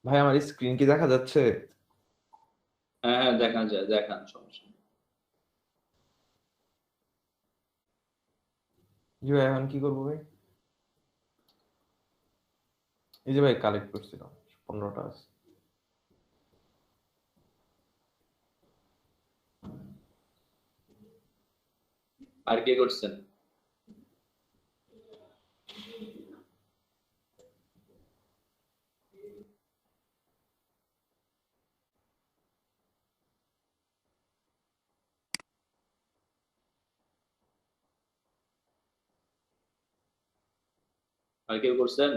ভাই আমার স্ক্রিন কি দেখা যাচ্ছে? হ্যাঁ হ্যাঁ, দেখা যায়, দেখান, সমস্যা নেই। জি ভাই, এখন কি করবো ভাই? এই যে ভাই কালেক্ট করছিলাম, 15টা আছে। আর কে করছেন? আর কেউ করছেন?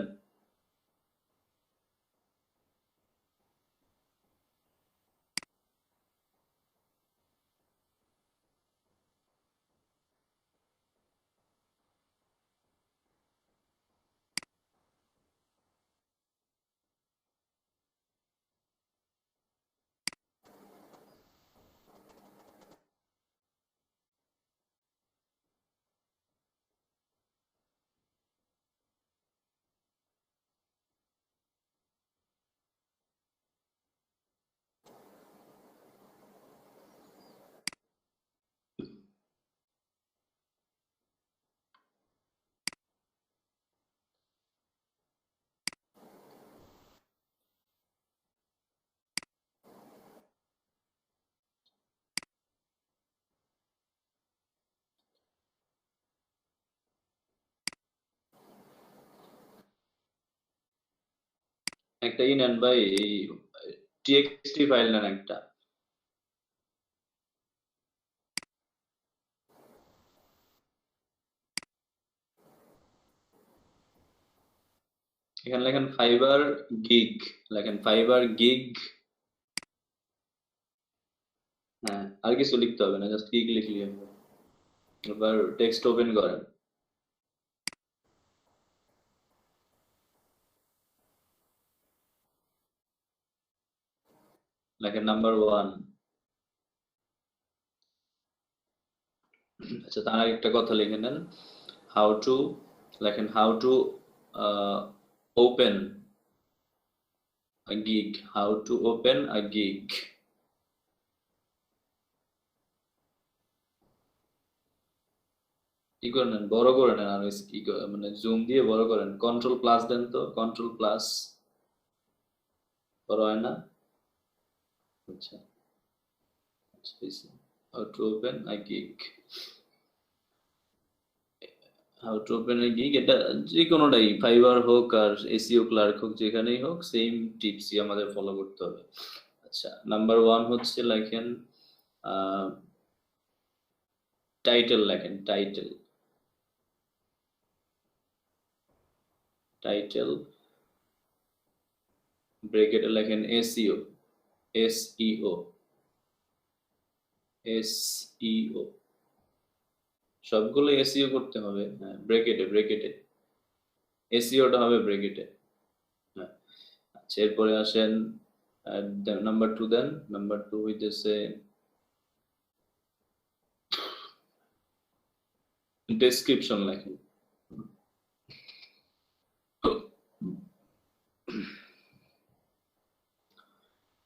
একটা নেন ভাই, এই টিএক্সটি ফাইল নেন একটা। এখানে লেখেন ফাইবার গিগ, লেখেন ফাইবার গিগ। হ্যাঁ, আর কিছু লিখতে হবে না, জাস্ট গিগ লিখলি হবে। এবার টেক্সট ওপেন করেন, লেখেন নাম্বার 1। আচ্ছা, তার আগে একটা কথা লিখে নেন, হাউ টু, লেখেন how to open a gig, how to open a gig। কি করে নেন, বড় করে নেন, আর মানে জুম দিয়ে বড় করেন, কন্ট্রোল প্লাস দেন তো, কন্ট্রোল প্লাস। বড় হয় না? আচ্ছা আচ্ছা, how to open a gig, how to open a gig, এটা যে কোনোটাই, ফাইবার হোক আর এসইও ক্লার্ক হোক, যেখানেই হোক সেম টিপসই আমাদের ফলো করতে হবে। আচ্ছা, নাম্বার 1 হচ্ছে লেখেন টাইটেল, লেখেন টাইটেল, টাইটেল ব্রেকেটে লেখেন এসইও, এসইও, এসইও, সবগুলো এসইও করতে হবে, হ্যাঁ, ব্রেকেটে, ব্রেকেটে এসইওটা হবে ব্রেকেটে। হ্যাঁ, আচ্ছা, এরপরে আসেন নাম্বার 2, দেন নাম্বার 2 হইতেছে ডেসক্রিপশন, লেখেন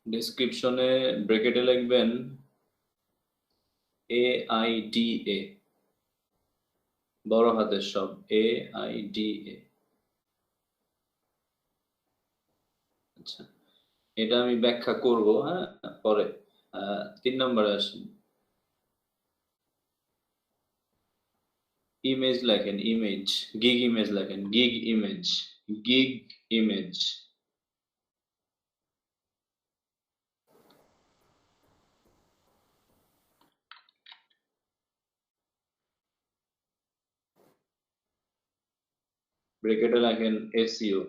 ডেসক্রিপশনে ব্রেকেটে লিখবেন AIDA, বড় হাতের সব, AIDA। আচ্ছা, এটা আমি ব্যাখ্যা করব, হ্যাঁ, পরে। 3 নম্বরে আসেন, ইমেজ লেখেন, ইমেজ, গিগ ইমেজ লেখেন, গিগ ইমেজ, গিগ ইমেজ। ব্রেকেটে লেখেন এসইও।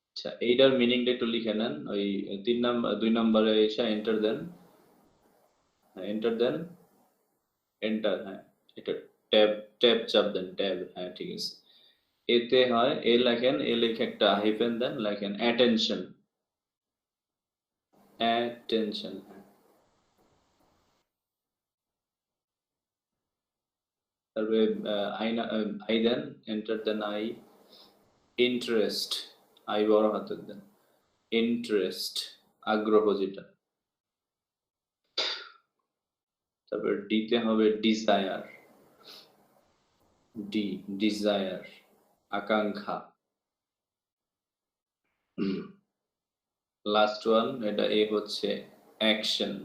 আচ্ছা, এইটার মিনিংটা একটু লিখে নেন, ওই 3 নাম্বার 2 নম্বরে এসে এন্টার দেন, এন্টার দেন, এন্টার, হ্যাঁ, এটা ট্যাব, ট্যাব চাপ দেন, ট্যাব, হ্যাঁ ঠিক আছে। এতে হয়, এ লেখেন, এ লিখে একটা হাইফেন দেন, লেখেন অ্যাটেনশন, অ্যাটেনশন, তারপরে আই দেন, এন্টার দেন আই, ইন্টারেস্ট, আই বড় হাতের দেন, ইন্টারেস্ট আগ্রহ যেটা। তারপর ডিতে হবে ডিজায়ার, ডি ডিজায়ার আকাঙ্ক্ষা। লাস্ট ওয়ান এটা এ হচ্ছে অ্যাকশন,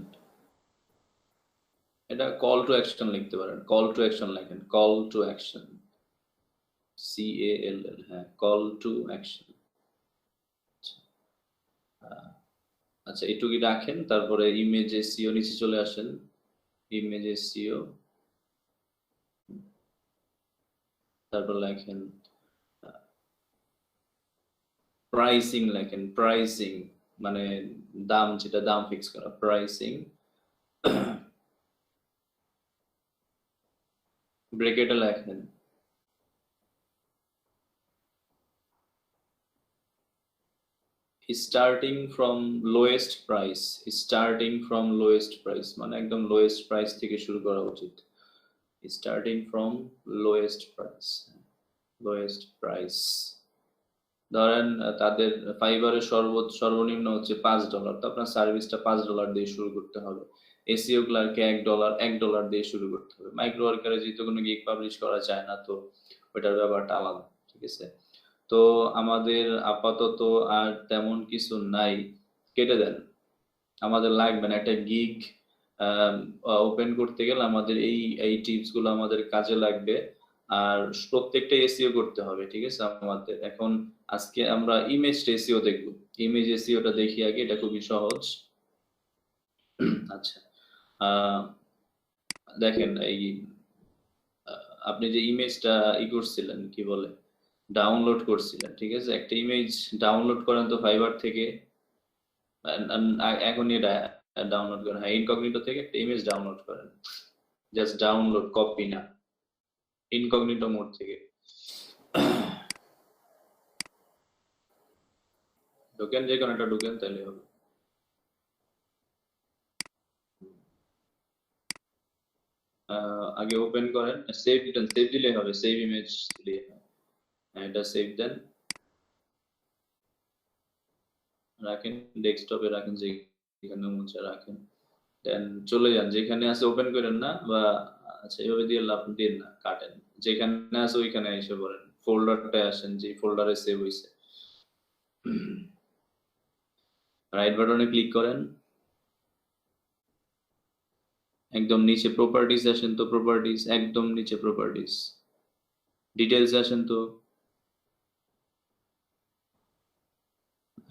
এটা কল টু অ্যাকশন লিখতে পারেন, কল টু অ্যাকশন লেখেন, কল টু অ্যাকশন, CALL, হ্যাঁ কল টু অ্যাকশন। আচ্ছা এইটুকুই রাখেন। তারপরে ইমেজ এসইও নিচে চলে আসেন, ইমেজ এসইও, তারপর লেখেন প্রাইসিং, লেখেন প্রাইসিং মানে দাম, যেটা দাম ফিক্স করা, প্রাইসিং। ব্রেকেটে লেখেন starting from lowest price, starting from lowest price মানে একদম লোয়েস্ট প্রাইস থেকে শুরু করা উচিত, starting from lowest price, lowest price. ধরেন তাদের ফাইবারের সর্বনিম্ন হচ্ছে $5, তো আপনার সার্ভিসটা $5 দিয়ে শুরু করতে হবে। এসইও ক্লার্কে $1 দিয়ে শুরু করতে হবে। মাইক্রো ওয়ার্কারে যেহেতু কোনো গিগ পাবলিশ করা যায় না, তো ওইটার ব্যাপারটা আলাদা, ঠিক আছে। তো আমাদের আপাতত আর তেমন কিছু নাই, কেটে দেন, আমাদের লাগবে না। একটা গিগ ওপেন করতে গেলে আমাদের এই টিপস গুলো আমাদের কাজে লাগবে, আর প্রত্যেকটা এসইও করতে হবে, ঠিক আছে। আমাদের এখন আজকে আমরা ইমেজ এসইও দেখব, ইমেজ এসইওটা দেখি আগে, এটা খুবই সহজ। আচ্ছা দেখেন এই আপনি যে ইমেজটা করছিলেন, কি বলে ডাউনলোড করছিলেন, ঠিক আছে। একটা ইমেজ ডাউনলোড করেন তো ফাইবার থেকে, এখনই এটা ডাউনলোড করেন, হ্যাঁ ইনকগনিটো থেকে একটা ইমেজ ডাউনলোড করেন, জাস্ট ডাউনলোড, কপি না, ইনকগনিটো মোড থেকে ঢোকেন, যে কোনো একটা ঢোকেন তাহলে হবে। আগে ওপেন করেন, সেভ দেন, সেভ দিলে হবে, সেভ ইমেজ দিলে এটা সেভ দেন, রাখেন ডেস্কটপে রাখেন, যেখানে মুছে রাখেন, দেন চলে যান যেখানে আছে, ওপেন করেন না, বা আচ্ছা এইভাবে দিয়ে লাভ দিন না, কাটেন, যেখানে আছে ওইখানে এসে পড়েন, ফোল্ডারটায় আসেন, যে ফোল্ডারে সেভ হইছে, রাইট বাটনে ক্লিক করেন, একদম নিচে প্রপার্টিজ আসেন, তো প্রপার্টিজ একদম নিচে, প্রপার্টিজ ডিটেইলস আসেন, তো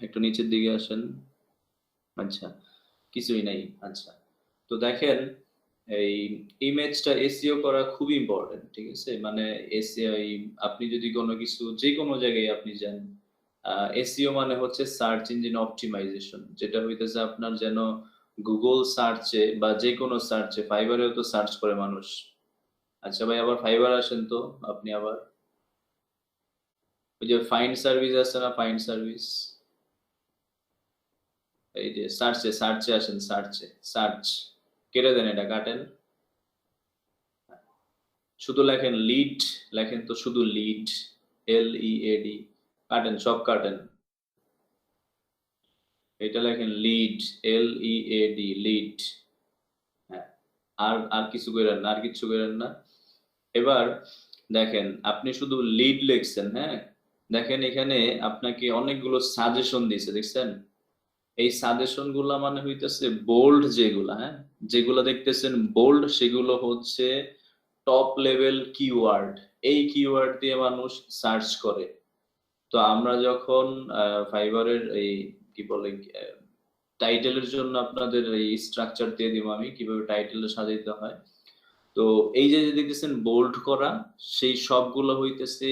একটু নিচের দিকে আসেন। আচ্ছা কিছুই নাই। আচ্ছা তো দেখেন এই ইমেজটা এসইও করা খুব ইম্পর্টেন্ট, ঠিক আছে। মানে এসইও আপনি যদি কোনো কিছু যে কোনো জায়গায় আপনি যান, এসইও মানে হচ্ছে সার্চ ইঞ্জিন অপটিমাইজেশন, যেটা হইতেছে আপনার যেন গুগল সার্চে বা যে কোনো সার্চে, ফাইবারেও তো সার্চ করে মানুষ। আচ্ছা ভাই আবার ফাইবার আসেন তো, আপনি আবার ওই যে ফাইন্ড সার্ভিস আছে না, ফাইন্ড সার্ভিস, এই যে সার্চে, সার্চে আসেন, সার্চে, সার্চ কেটে দেন, এটা কাটেন, শুধু লেখেন লিড, লেখেন তো শুধু লিড, LEAD, কাটেন, সব কাটেন, এটা লেখেন লিড, LEAD, লিড, হ্যাঁ আর কিছু করেন না, আর কিছু করেন না। এবার দেখেন আপনি শুধু লিড লিখছেন, হ্যাঁ দেখেন এখানে আপনাকে অনেকগুলো সাজেশন দিয়েছে, দেখছেন। এই সাজেশন গুলা মানে হইতেছে বোল্ড, যেগুলা হ্যাঁ যেগুলো দেখতেছেন বোল্ড, সেগুলো হচ্ছে টপ লেভেল কিওয়ার্ড, এই কিওয়ার্ড দিয়ে মানুষ সার্চ করে। তো আমরা যখন ফাইবারের এই কি বলে টাইটেলের জন্য আপনাদের এই স্ট্রাকচার দিয়ে দিব, আমি কিভাবে টাইটেল সাজাইতে হয়। তো এই যে দেখতেছেন বোল্ড করা, সেই সবগুলো হইতেছে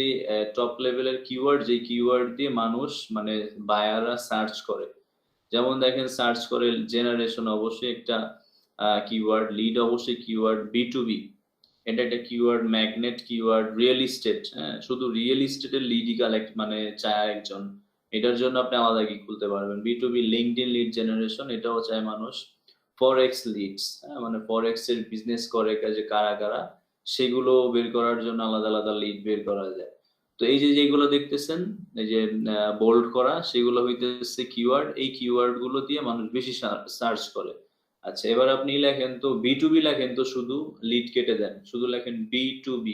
টপ লেভেলের কিওয়ার্ড, যে কিওয়ার্ড দিয়ে মানুষ মানে বায়াররা সার্চ করে। যেমন দেখেন সার্চ করে জেনারেশন, অবশ্যই একটা কিওয়ার্ড, লিড অবশ্যই কিওয়ার্ড, B2B এটা একটা keyword, magnet keyword, real estate, শুধু রিয়েল এস্টেটের লিডই কালেক্ট মানে চায় একজন, এটার জন্য আপনি আলাদা কি খুলতে পারবেন। B2B লিঙ্কডইন লিড জেনারেশন, এটাও চায় মানুষ। ফরেক্স লিডস, মানে ফরেক্স এর বিজনেস করে কাজে কারা কারা, সেগুলো বের করার জন্য আলাদা আলাদা লিড বের করা যায়। তো এই যে যেগুলো দেখতেছেন, এই যে বোল্ড করা, সেগুলো হইতেছে কিওয়ার্ড। এই কিওয়ার্ড গুলো দিয়ে মানুষ বেশি সার্চ করে। আচ্ছা, এবার আপনি লেখেন তো B2B, লেখেন তো শুধু, লিড কেটে দেন, শুধু লেখেন B2B,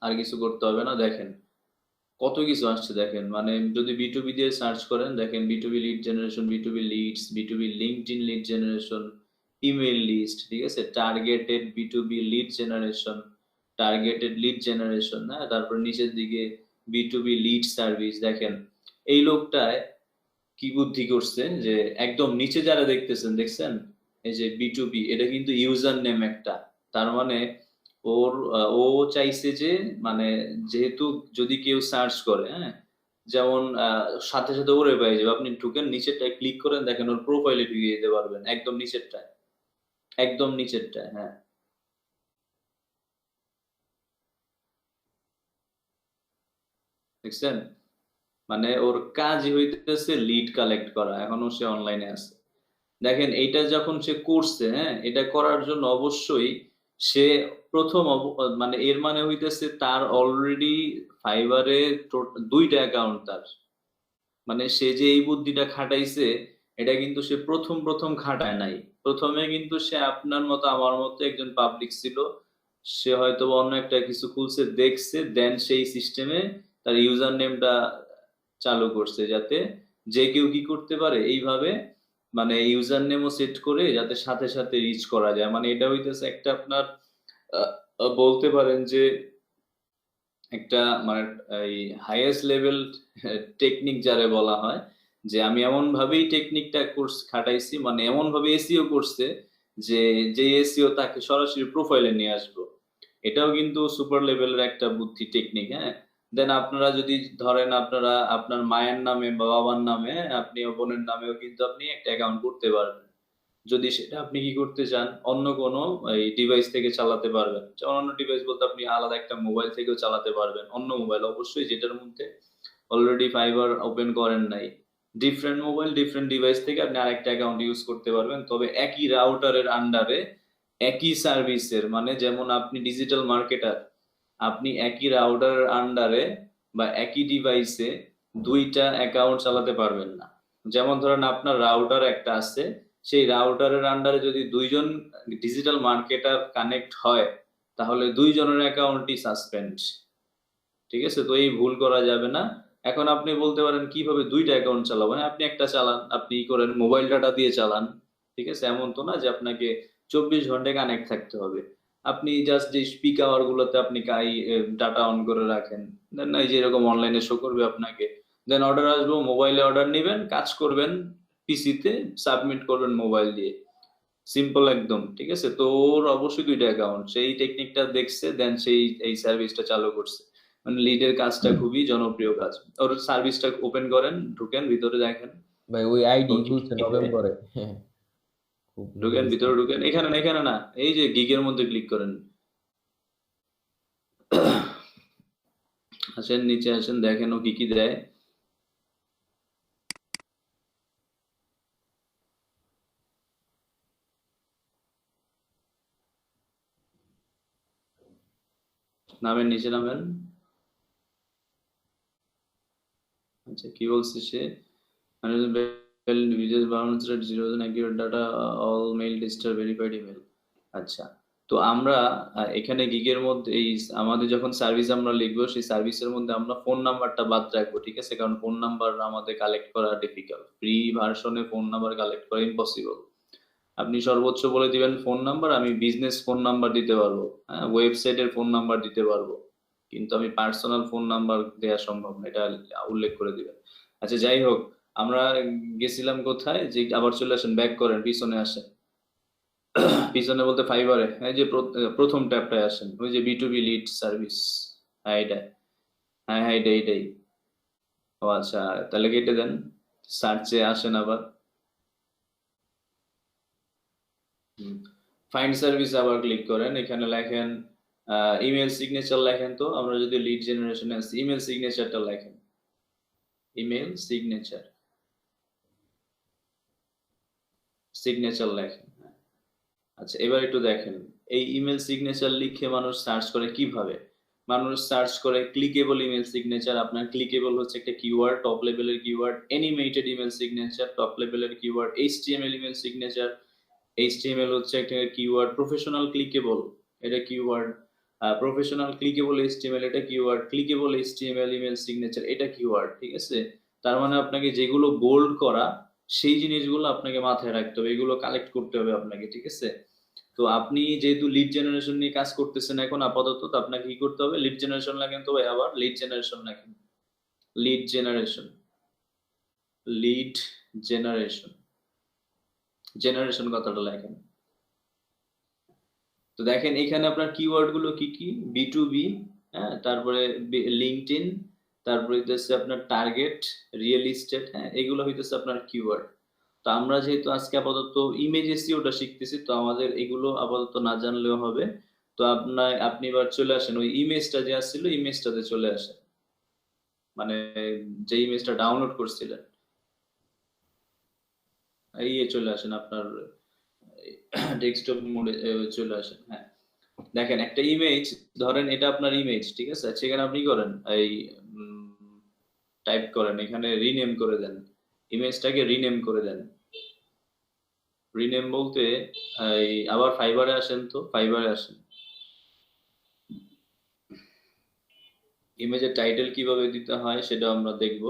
আর কিছু করতে হবে না। দেখেন কত কিছু আসছে, দেখেন মানে যদি B2B দিয়ে সার্চ করেন, দেখেন B2B lead generation, B2B leads, B2B LinkedIn lead generation, email list, ঠিক আছে, targeted B2B lead generation, targeted lead generation, হ্যাঁ, তারপর নিচের দিকে B2B লিড সার্ভিস। দেখেন এই লোকটায় কি বুদ্ধি করছে, যে একদম নিচে যারা দেখতেছেন, দেখছেন এই যে B2B, এটা কিন্তু ইউজার নেম একটা। তার মানে ও চাইছে যে, মানে যেহেতু যদি কেউ সার্চ করে, হ্যাঁ, যেমন সাথে সাথে ওরে পেয়ে যাবে। আপনি ঢুকেন নিচেরটায় ক্লিক করেন, দেখেন ওর প্রোফাইলে ঢুকিয়ে দিতে পারবেন, একদম নিচেরটায়, একদম নিচেরটায়, হ্যাঁ, দেখছেন, মানে ওর কাজই হইতেছে লিড কালেক্ট করা, এখনো সে অনলাইনে আছে। দেখেন এইটা যখন সে করছে, হ্যাঁ, এটা করার জন্য অবশ্যই সে প্রথম মানে এর মানে হইতেছে তার অলরেডি ফাইবারে 2টা অ্যাকাউন্ট তার। মানে সে যে এই বুদ্ধিটা খাটাইছে, এটা কিন্তু সে প্রথম প্রথম খাটায় নাই। প্রথমে কিন্তু সে আপনার মতো আমার মতো একজন পাবলিক ছিল, সে হয়তো অন্য একটা কিছু খুলছে, দেখছে, দেন সেই সিস্টেমে তার ইউজার নেমটা চালু করছে, যাতে যে কেউ কি করতে পারে এইভাবে, মানে ইউজার নেমও সেট করে যাতে সাথে সাথে রিচ করা যায়। মানে এটা হইতেছে একটা আপনার বলতে পারেন যে একটা, মানে এই হাইয়েস্ট লেভেল টেকনিক যারে বলা হয়, যে আমি এমন ভাবেই টেকনিকটা কোর্স খাটাইছি, মানে এমন ভাবে এসইও করছে যে যে এসইও তাকে সরাসরি প্রোফাইলে নিয়ে আসবো। এটাও কিন্তু সুপার লেভেলের একটা বুদ্ধি টেকনিক, হ্যাঁ। দেন আপনারা যদি ধরেন আপনারা আপনার মায়ের নামে বা বাবার নামে, আপনি বোনের নামেও কিন্তু আপনি একটা অ্যাকাউন্ট করতে পারবেন, যদি সেটা আপনি কি করতে চান অন্য কোনো এই ডিভাইস থেকে চালাতে পারবেন। যেমন অন্য ডিভাইস বলতে আপনি আলাদা একটা মোবাইল থেকেও চালাতে পারবেন, অন্য মোবাইল অবশ্যই, যেটার মধ্যে অলরেডি ফাইবার ওপেন করেন নাই। ডিফারেন্ট মোবাইল ডিফারেন্ট ডিভাইস থেকে আপনি আরেকটা অ্যাকাউন্ট ইউজ করতে পারবেন, তবে একই রাউটারের আন্ডারে, একই সার্ভিসের, মানে যেমন আপনি ডিজিটাল মার্কেটার, আপনি একই রাউটারের আন্ডারে বা একই ডিভাইসে 2টা অ্যাকাউন্ট চালাতে পারবেন না। যেমন ধরেন আপনার রাউটার একটা আছে, সেই রাউটারের আন্ডারে যদি 2জন ডিজিটাল মার্কেটার কানেক্ট হয়, তাহলে 2জনের অ্যাকাউন্টই সাসপেন্ড, ঠিক আছে। তো এই ভুল করা যাবে না। এখন আপনি বলতে পারেন কিভাবে 2টা অ্যাকাউন্ট চালাবো, হ্যাঁ, আপনি একটা চালান, আপনি করেন মোবাইল ডাটা দিয়ে চালান, ঠিক আছে। এমন তো না যে আপনাকে 24 ঘন্টায় কানেক্ট থাকতে হবে। আপনি জাস্ট যে স্পিক আওয়ার গুলোতে আপনি ডাটা অন করে রাখেন, দেন এই যে এরকম অনলাইনে শো করবে আপনাকে, দেন অর্ডার আসবো, মোবাইলে অর্ডার নেবেন, কাজ করবেন পিসিতে, সাবমিট করবেন মোবাইল দিয়ে, সিম্পল একদম, ঠিক আছে। তো ওর অবশ্যই 2টা অ্যাকাউন্ট, সেই টেকনিকটা দেখছে, দেন সেই এই সার্ভিসটা চালু করছে। মানে লিডের কাজটা খুবই জনপ্রিয় কাজ। ওর সার্ভিসটা ওপেন করেন, ঢুকেন ভিতরে, দেখেন ভাই ওই আইডি ও কি খুলছে কি দেয়। নভেম্বরে। হ্যাঁ, খুব ঢুকেন নিস। ভিতরে, ঢুকেন, এখানে না, এখানে না, এই যে গিগের মধ্যে ক্লিক করেন, আসেন নিচে আসেন, দেখেন ও কি কি দেয়। নামেন, নিচে নামেন। আচ্ছা, কি বলছে সে, videos bounce rate 0 accurate data, all mail tester verified email. আচ্ছা, তো আমরা এখানে গিগের মধ্যে এই আমাদের যখন সার্ভিস আমরা লিখবো, সেই সার্ভিসের মধ্যে আমরা ফোন নাম্বারটা বাদ রাখবো, ঠিক আছে, কারণ ফোন নাম্বার আমাদের কালেক্ট করা ডিফিকাল্ট, ফ্রি ভার্সনে ফোন নাম্বার কালেক্ট করা ইম্পসিবল। আপনি সর্বোচ্চ বলে দিবেন ফোন নাম্বার, আমি বিজনেস ফোন নাম্বার দিতে পারবো, হ্যাঁ, ওয়েবসাইটের ফোন নাম্বার দিতে পারবো, কিন্তু আমি পার্সোনাল ফোন নাম্বার দেওয়া সম্ভব না, এটা উল্লেখ করে দিবেন। আচ্ছা, যাই হোক, আমরা গেছিলাম কোথায়, যে আবার চলে আসেন, ব্যাক করেন, পিছনে আসেন। পিছনে বলতে ফাইবারে, এই যে প্রথম ট্যাবটায় আসেন, ওই যে B2B লিড সার্ভিস, হ্যাঁ এটা, হ্যাঁ হ্যাঁ এটাই এটাই। ও আচ্ছা, তাহলে কেটে দেন, সার্চে আসেন আবার, ফাইন্ড সার্ভিস আবার ক্লিক করেন, এখানে লেখেন ইমেল সিগনেচার, লেখেন তো, আমরা যদি লিড জেনারেশনে আসি, ইমেল সিগনেচারটা লেখেন, ইমেল সিগনেচার, সিগনেচার লেখেন। আচ্ছা, এবার একটু দেখেন এই ইমেল সিগনেচার লিখে মানুষ সার্চ করে কিভাবে? মানুষ সার্চ করে ক্লিকেবল ইমেল সিগনেচার। আপনার ক্লিকেবল হচ্ছে একটা কিওয়ার্ড, টপ লেভেলের keyword. Animated email signature, top লেভেলের keyword. HTML email signature, HTML হচ্ছে একটা কিওয়ার্ড। প্রফেশনাল ক্লিকেবল, এটা কিওয়ার্ড। প্রফেশনাল ক্লিকেবল এইচটিএমএল, এটা keyword. Clickable HTML email signature, এটা কিওয়ার্ড। ঠিক আছে? তার মানে আপনাকে যেগুলো বোল্ড করা, সেই জিনিসগুলো আপনাকে মাথায় রাখতে হবে, এগুলো কালেক্ট করতে হবে আপনাকে। ঠিক আছে? তো আপনি যেহেতু লিড জেনারেশন নিয়ে কাজ করতেছেন এখন আপাতত, তো আপনাকে কি করতে হবে? লিড জেনারেশন লেখেন তো ভাই, আবার লিড জেনারেশন লেখেন। Lead generation, lead generation, generation কথাটা লেখেন। তো দেখেন এখানে আপনার কিওয়ার্ড গুলো কি কি? বি2বি, হ্যাঁ, তারপরে লিঙ্কডইন, তারপরে হইতেছে আপনার টার্গেট, রিয়েল এস্টেট, হ্যাঁ, এগুলো হইতেছে আপনার কিওয়ার্ড। তো আমরা যেহেতু আজকে আপাতত ইমেজ এসইওটা শিখতেছি, তো আমাদের এগুলো আপাতত না জানলেও হবে। তো আপনি এবার চলে আসেন ওই ইমেজটা যে আসছিল, ইমেজটাতে চলে আসেন, মানে যে ইমেজটা ডাউনলোড করছিলেন, এই চলে আসেন আপনার ডেস্কটপ মোডে চলে আসেন। হ্যাঁ, দেখেন একটা ইমেজ, ধরেন এটা আপনার ইমেজ, ঠিক আছে? সেখানে আপনি করেন এই টাইপ করেন, এখানে রিনেম করে দেন, ইমেজটাকে রিনেম করে দেন। রিনেম বলতে এই আবার ফাইবারে আসেন, তো ফাইবারে আসেন। ইমেজের টাইটেল কিভাবে দিতে হয় সেটা আমরা দেখব।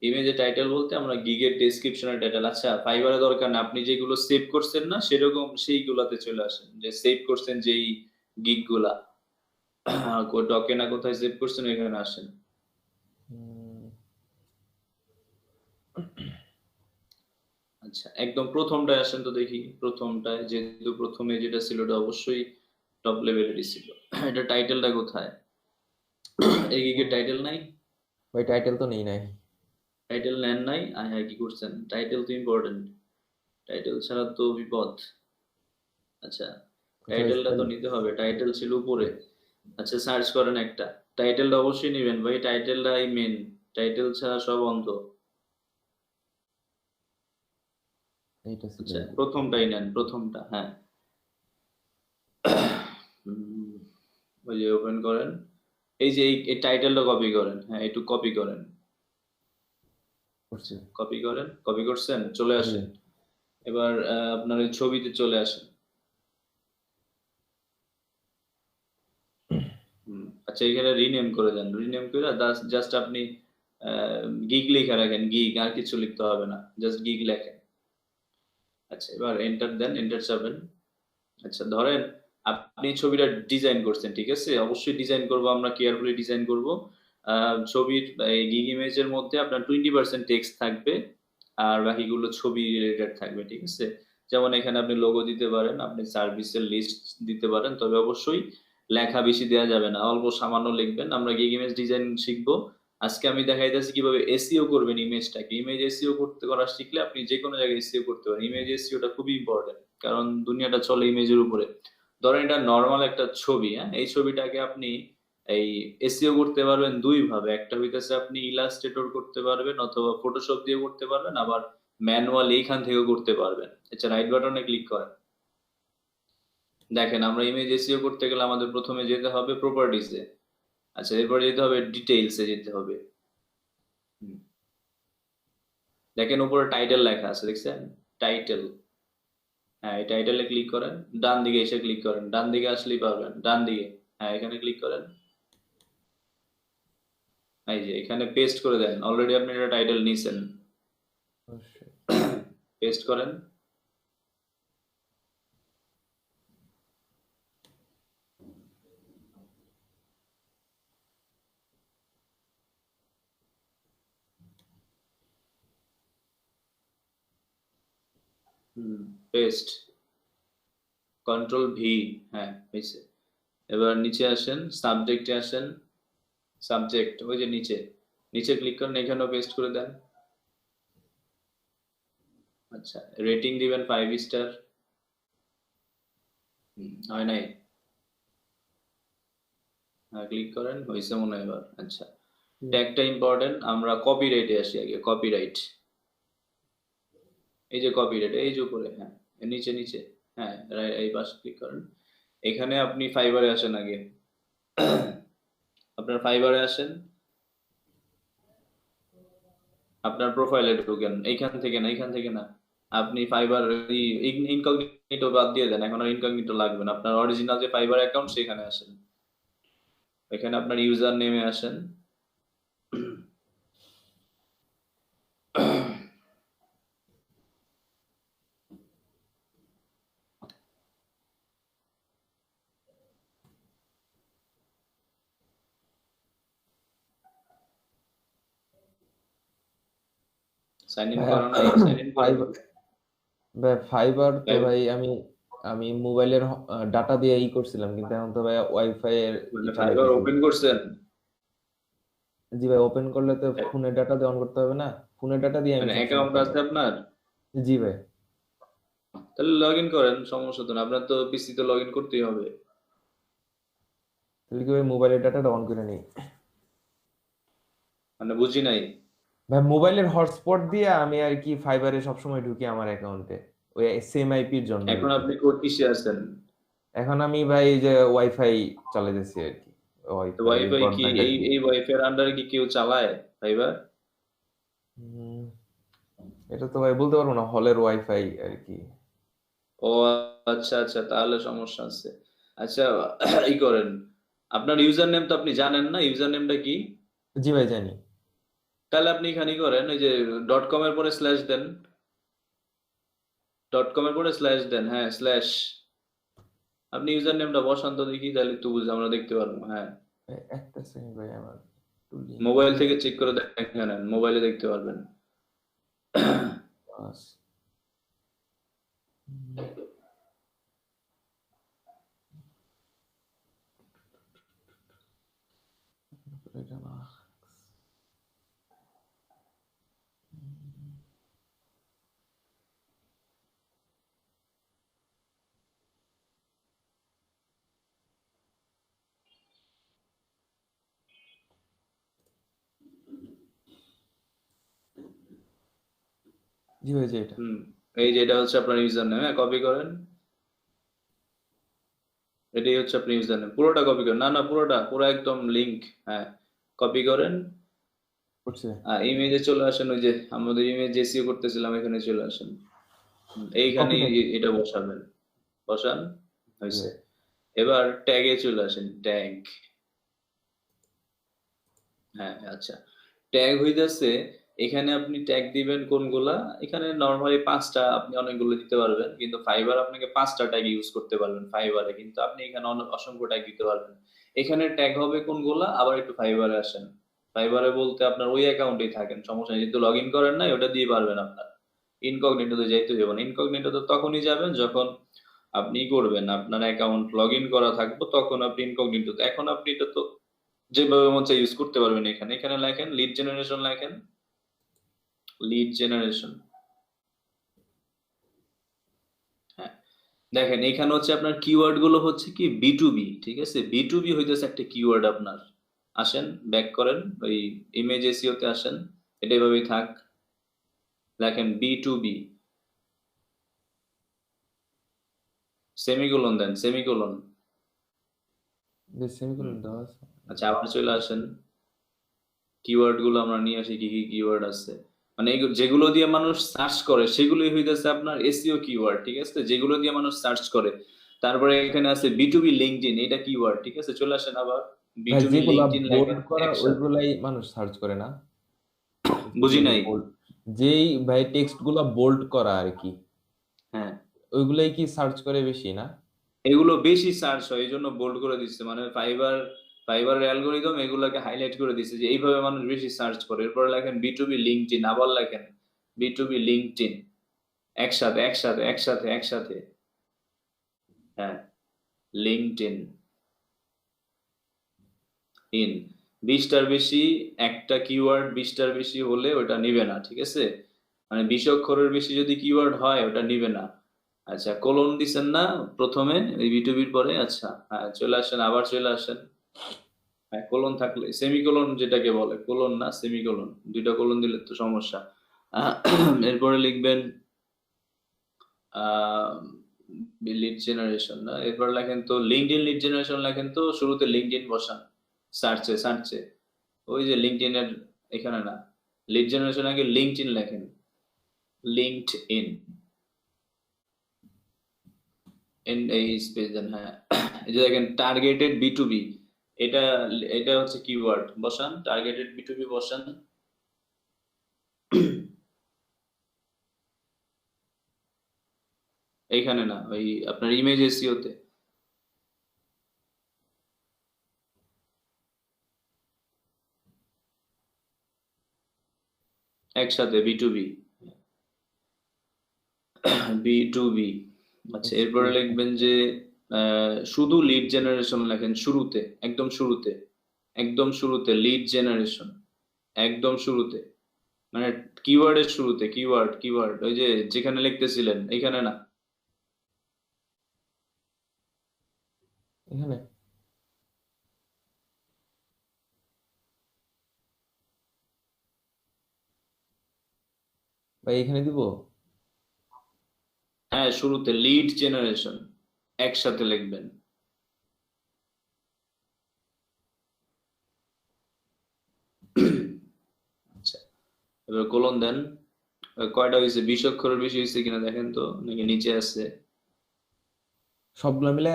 ইমেজের টাইটেল বলতে আমরা গিগের ডেসক্রিপশনের টাইটেল। আচ্ছা, ফাইবারে দরকার না, আপনি যেগুলো সেভ করছেন না সেরকম সেইগুলাতে চলে আসেন, যে সেভ করছেন যেই গিগ গুলা, ডকে না কোথায় সেভ করছেন এখানে আসেন। আচ্ছা, একদম প্রথমটায় আসেন তো দেখি। প্রথমটায়, যেহেতু প্রথমে যেটা ছিল ওটা অবশ্যই টপ লেভেলেরই ছিল। এটা টাইটেলটা কোথায়? এই গিগের টাইটেল নাই? ভাই টাইটেল তো নেই নাই। টাইটেল নেন নাই? হ্যাঁ, কি করছেন? টাইটেল তো ইম্পর্টেন্ট, টাইটেল ছাড়া তো বিপদ। আচ্ছা, টাইটেলটা তো নিতে হবে, টাইটেল ছিল উপরে। আচ্ছা, সার্চ করেন একটা, টাইটেলটা অবশ্যই নেবেন ভাই, টাইটেলটাই মেন, টাইটেল ছাড়া সব অন্ধ। এইটা ছিল। আচ্ছা, প্রথমটাই নেন, প্রথমটা। হ্যাঁ, ওই যে ওপেন করেন, এই যে এই টাইটেলটা কপি করেন। হ্যাঁ, একটু কপি করেন, করছি। কপি করেন। কপি করছেন? চলে আসেন এবার আপনার এই ছবিতে চলে আসেন। আচ্ছা, এখানে রিনেম করে দেন। রিনেম করে জাস্ট আপনি গিগ লিখে রাখেন, গিগ, আর কিছু লিখতে হবে না, জাস্ট গিগ লেখেন। আচ্ছা, এবার এন্টার দেন, এন্টার চাপেন। আচ্ছা, ধরেন আপনি ছবিটা ডিজাইন করছেন, ঠিক আছে? অবশ্যই ডিজাইন করব আমরা, কেয়ারফুলি ডিজাইন করব। ছবির এই গিগ ইমেজের মধ্যে আপনার 20% টেক্সট থাকবে, আর বাকিগুলো ছবি রিলেটেড থাকবে, ঠিক আছে? যেমন এখানে আপনি লোগো দিতে পারেন, আপনি সার্ভিসের লিস্ট দিতে পারেন, তবে অবশ্যই লেখা বেশি দেওয়া যাবে না, অল্প সামান্য লিখবেন। আমরা গিগ ইমেজ ডিজাইন শিখবো আজকে। আমি দেখাইতেছি কিভাবে এসইও করবেন ইমেজটাকে। ইমেজ এসইও করা শিখলে আপনি যে কোনো জায়গায় এসইও করতে পারেন। ইমেজ এসইওটা খুবই ইম্পর্টেন্ট, কারণ দুনিয়াটা চলে ইমেজের উপরে। ধরেন এটা নর্মাল একটা ছবি, হ্যাঁ, এই ছবিটাকে আপনি এই এসইও করতে পারবেন দুই ভাবে। একটা হইতেছে আপনি ইলাস্ট্রেটর করতে পারবেন, অথবা ফটোশপ দিয়ে করতে পারবেন, আবার ম্যানুয়ালি এখান থেকেও করতে পারবেন। আচ্ছা, রাইট বাটনে ক্লিক করেন। দেখেন আমরা ইমেজ এসইও করতে গেলে আমাদের প্রথমে যেতে হবে প্রপার্টিজে। আচ্ছা, এরপরে যেতে হবে ডিটেইলসে যেতে হবে। দেখেন উপরে টাইটেল লেখা আছে, দেখছেন? টাইটেল। হ্যাঁ, এই টাইটেলে ক্লিক করেন, ডান দিকে এসে ক্লিক করেন, ডান দিকে আসলেই পাবেন, ডান দিকে। হ্যাঁ, এখানে ক্লিক করেন। এই যে এখানে পেস্ট করে দেন, অলরেডি আপনি এটা টাইটেল নিছেন, পেস্ট করেন। Paste, control V. হ্যাঁ, হয়েছে। এবার নিচে আসেন, সাবজেক্টে আসেন, সাবজেক্ট ওই যে নিচে, নিচে ক্লিক করেন, এখানেও পেস্ট করে দেন। আচ্ছা, রেটিং দিবেন 5 স্টার। হয় নাই? হ্যাঁ, ক্লিক করেন, হয়েছে মনে হয় এবার। আচ্ছা, ট্যাগটা ইম্পর্টেন্ট, আমরা কপিরাইটে আসি আগে। কপিরাইট, এই যে কপিরাইট, এই যে উপরে, হ্যাঁ, নিচে নিচে, হ্যাঁ, এই পাশে ক্লিক করেন। এখানে আপনি ফাইবারে আসেন আগে। আপনার ফাইবারে আসেন, আপনার প্রোফাইলে ঢোকেন। এইখান থেকে না, এইখান থেকে না, আপনি ফাইবার ইনকগনিটো বাদ দিয়ে দেন, এখন আর ইনকগনিটো লাগবে না। আপনার অরিজিনাল যে ফাইবার অ্যাকাউন্ট সেখানে আসেন, এখানে আপনার ইউজার নেমে আসেন। সাইন ইন করা নাই, সাইন ইন করে ফাইবার ভাই ফাইবার তো ফাইবার ভাই আমি আমি মোবাইলের ডাটা দিয়ে করছিলাম, কিন্তু এখন তো ভাই ওয়াইফাই এর মানে চলে ফাইবার গেছে। ওপেন করছেন? জি ভাই, ওপেন করলে তো ফোনের ডাটা দিয়ে অন করতে হবে না? ফোনের ডাটা দিয়ে আমি মানে সবসময় অ্যাকাউন্ট আছে আপনার? জি ভাই। তাহলে লগ ইন করেন, সমস্যা তো না। আপনার তো পিসি তো লগ ইন করতেই হবে। তাহলে কি ভাই মোবাইলের ডাটাটা অন করে নিই? মানে বুঝি নাই। ভাই মোবাইলের হটস্পট দিয়ে আমি ফাইবারে সবসময় ঢুকি আমার অ্যাকাউন্টে, ওই সেম আইপির জন্য আর এখন কি। আপনি কোড কিসে আছেন? এখন আমি ভাই এই যে ওয়াইফাই চালাইতেছি আর কি, তো ওয়াইফাই ওয়াইফাই কি ব্রডব্যান্ড আর এই কি। এই ওয়াইফাই এর আন্ডারে কি কেউ চালায় ফাইবার? উম, এটা তো ভাই বলতে পারবো না, হলের ওয়াইফাই আর কি। ও আচ্ছা আচ্ছা, তাহলে সমস্যা আছে। আচ্ছা, ই করেন, আপনার ইউজার নেম তো আপনি জানেন না, ইউজার নেমটা কি? জি ভাই জানি। তাহলে আপনি এখানে করেন, ওই যে ডট কম এর পরে স্ল্যাশ দেন, ডট কম এর পরে স্ল্যাশ দেন, হ্যাঁ স্ল্যাশ। আপনি ইউজার নেমটা বসান তো দেখি, তাহলে একটু বুঝে আমরা দেখতে পারবো। হ্যাঁ, একটা সেকেন্ড ভাই, আমার একটু লিঙ্ক মোবাইল থেকে চেক করে দেখে নেন, মোবাইলে দেখতে পারবেন। পাস। এটা না। জি ভাই, যে এটা। হুম, এই যে এটা হচ্ছে আপনার ইউজার নেম, হ্যাঁ কপি করেন। এটাই হচ্ছে আপনার ইউজার নেম, পুরোটা কপি করেন। না না, পুরোটা, পুরো একদম লিংক, হ্যাঁ কপি করেন। করছে। ইমেজে চলে আসেন, ওই যে আমাদের ইমেজ এসইও করতেছিলাম, এখানে চলে আসেন। কপি এইখানেই নাই। এটা বসাবেন, বসান, জি হয়েছে। ভাই। এবার ট্যাগে চলে আসেন, ট্যাগ। হ্যাঁ আচ্ছা, ট্যাগ হইতেছে, এখানে আপনি ট্যাগ দিবেন কোনগুলা? এখানে নরমালি 5টা, আপনি অনেকগুলো দিতে পারবেন, কিন্তু ফাইবার আপনাকে 5টা ট্যাগ ইউজ করতে পারবেন ফাইবারে, কিন্তু আপনি এখানে অসংখ্য ট্যাগ দিতে পারবেন। এখানে ট্যাগ হবে কোনগুলা? আবার একটু ফাইবারে আসেন। ফাইবারে বলতে আপনার ওই অ্যাকাউন্টেই থাকেন, সমস্যা নেই, যেহেতু লগ ইন করেন নাই, ওটা দিয়ে পারবেন আপনার। ইনকগনিটোতে যাইতে হবে না, ইনকগনিটোতে তখনই যাবেন যখন আপনি করবেন, আপনার অ্যাকাউন্ট লগ ইন করা থাকবে, তখন আপনি ইনকগনিটোতে। এখন আপনি এটা তো যেভাবে মন চায় ইউজ করতে পারবেন। এখানে এখানে লেখেন লিড জেনারেশন, লেখেন লিড জেনারেশন। হ্যাঁ, দেখেন এখানে হচ্ছে আপনার কিওয়ার্ড গুলো হচ্ছে কি বি2বি, ঠিক আছে? বি2বি হইতেছে একটা কিওয়ার্ড আপনার। আসেন, ব্যাক করেন, ওই ইমেজ এসইও তে আসেন, এটা এভাবেই থাক, লেখেন বি2বি, সেমিকোলন দেন, সেমিকোলন। সেমিকোলন দেওয়া আছে। আচ্ছা, আবার চলে আসেন, কিওয়ার্ড গুলো আমরা নিয়ে আসি, কি কি কিওয়ার্ড আছে। মানে যেগুলো দিয়ে মানুষ সার্চ করে সেগুলোই হইতেছে আপনার এসইও কিওয়ার্ড, ঠিক আছে? যেগুলো দিয়ে মানুষ সার্চ করে। তারপরে এখানে আছে বি2বি লিঙ্কডইন, এটা কিওয়ার্ড, ঠিক আছে? চলে আসেন আবার, ভাই বি2বি যেগুলা লিঙ্কডইন বোল্ড লেখেন করা একসাথে। ওইগুলাই মানুষ সার্চ করে না? বুঝি নাই। bold- যেই ভাই টেক্সট গুলা বোল্ড করা আর কি, হ্যাঁ, ওইগুলাই কি সার্চ করে বেশি না? এগুলো বেশি সার্চ হয়, এই জন্য বোল্ড করে দিচ্ছে। মানে ফাইবারের অ্যালগোরিদম এগুলোকে হাইলাইট করে দিচ্ছে যে এইভাবে মানুষ বেশি সার্চ করে। এরপরে লেখেন বি2বি লিঙ্কডইন, আবার লেখেন বি2বি লিঙ্কডইন, একসাথে একসাথে একসাথে একসাথে, হ্যাঁ লিঙ্কডইন ইন। 20টার বেশি, একটা কিওয়ার্ড 20টার বেশি হলে ওটা নিবে না, ঠিক আছে? মানে 20 অক্ষরের বেশি যদি কিওয়ার্ড হয় ওটা নিবে না। আচ্ছা, কোলন দিছেন না প্রথমে এই বি2বির পরে? আচ্ছা, হ্যাঁ চলে আসেন, আবার চলে আসেন। হ্যাঁ, কোলন থাকলে, সেমিকোলন যেটাকে বলে, কোলন না সেমিকোলন, দুইটা কোলন দিলে তো সমস্যা। এরপরে লিখবেন লিড জেনারেশন না, এরপর লেখেন তো লিঙ্কডইন লিড জেনারেশন লেখেন তো, শুরুতে লিঙ্কডইন বসান সার্চে ওই যে লিঙ্কডইন এর এখানে না, লিড জেনারেশন আগে লিঙ্কডইন লেখেন, লিঙ্কডইন এই স্পেস দেন, হ্যাঁ। এই যে দেখেন টার্গেটেড বি2বি, এটা এটা হচ্ছে কিওয়ার্ড, বসান টার্গেটেড বি2বি বসান। এইখানে না, ওই আপনার ইমেজ এসইও তে একসাথে বি2বি, বি2বি। আচ্ছা, এরপরে লিখবেন যে শুধু লিড জেনারেশন লেখেন শুরুতে, একদম শুরুতে লিড জেনারেশন, একদম শুরুতে, মানে কিওয়ার্ডের শুরুতে, কিওয়ার্ড ওই যে যেখানে লিখতেছিলেন এইখানে না, এখানে ভাই এখানে দিব। হ্যাঁ শুরুতে লিড জেনারেশন একসাথে লিখবেন। আচ্ছা, এবার কোলন দেন। কয়টা হয়েছে, 20 অক্ষরের বেশি হয়েছে কিনা দেখেন তো, নাকি নিচে আছে? সবগুলো মিলে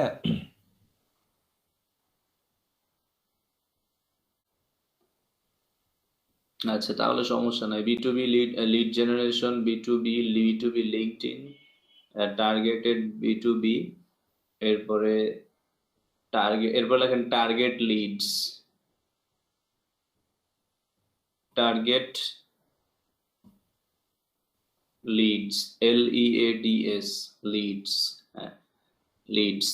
আচ্ছা, তাহলে সমস্যা নাই। B2B lead generation, B2B LinkedIn, targeted B2B, এরপরে এরপর লেখেন target leads, target leads, LEADS, leads, হ্যাঁ লিডস।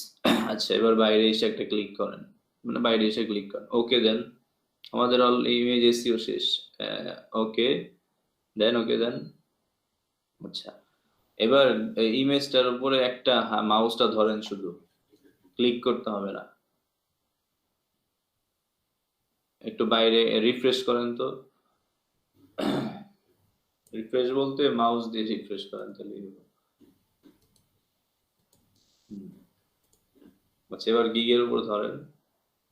আচ্ছা, এবার বাইরে এসে একটা ক্লিক করেন, মানে বাইরে এসে ক্লিক করেন, ওকে দেন। আমাদের অল ইমেজ এসইও শেষ, ওকে দেন, ওকে দেন। আচ্ছা, এবার ইমেজটার উপরে একটা মাউসটা ধরেন, শুধু ক্লিক করতে হবে না, একটু বাইরে রিফ্রেশ করেন তো। রিফ্রেশ বলতে মাউস দিয়ে রিফ্রেশ করেন তাহলেই হবে। আচ্ছা, এবার গিগের উপর ধরেন,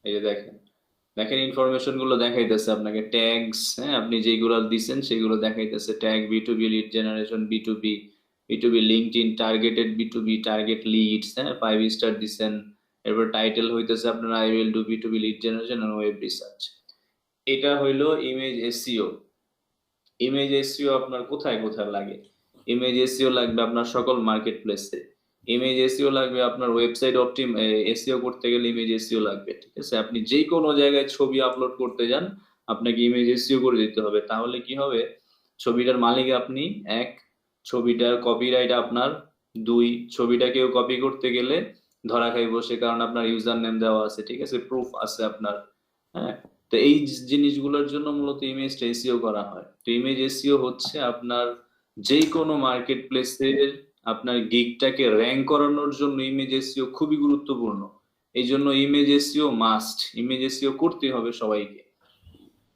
এই যে দেখেন ইনফরমেশন গুলো দেখাইতেছে আপনাকে, ট্যাগস, হ্যাঁ আপনি যেগুলো দিচ্ছেন সেগুলো দেখাইতেছে, tag B2B lead generation, B2B LinkedIn, targeted B2B, target leads, হ্যাঁ 5 স্টার দিচ্ছেন। এরপর টাইটেল হইতেছে আপনার I will do B2B lead generation and web research. এটা হইলো ইমেজ এসইও। ইমেজ এসইও আপনার কোথায় কোথায় লাগে? ইমেজ এসইও লাগবে আপনার সকল মার্কেট প্লেসে, ইমেজ এসইও লাগবে আপনার ওয়েবসাইট এসইও করতে গেলে ইমেজ এসইও লাগবে, ঠিক আছে? আপনি যে কোনো জায়গায় ছবি আপলোড করতে যান, আপনাকে ইমেজ এসইও করে দিতে হবে। তাহলে কি হবে, ছবিটার মালিক আপনি, এক, ছবিটার কপিরাইট আপনার, দুই, ছবিটা কেউ কপি করতে গেলে ধরা খাইব সে, কারণ আপনার ইউজার নেম দেওয়া আছে, ঠিক আছে, প্রুফ আছে আপনার, হ্যাঁ। তো এই জিনিসগুলোর জন্য মূলত ইমেজটা এসইও করা হয়। তো ইমেজ এসইও হচ্ছে আপনার যে কোনো মার্কেট প্লেসের আপনার গিগটাকে র্যাঙ্ক করানোর জন্য ইমেজ এসইও খুবই গুরুত্বপূর্ণ। এই জন্য image SEO must, image SEO করতে হবে সবাইকে।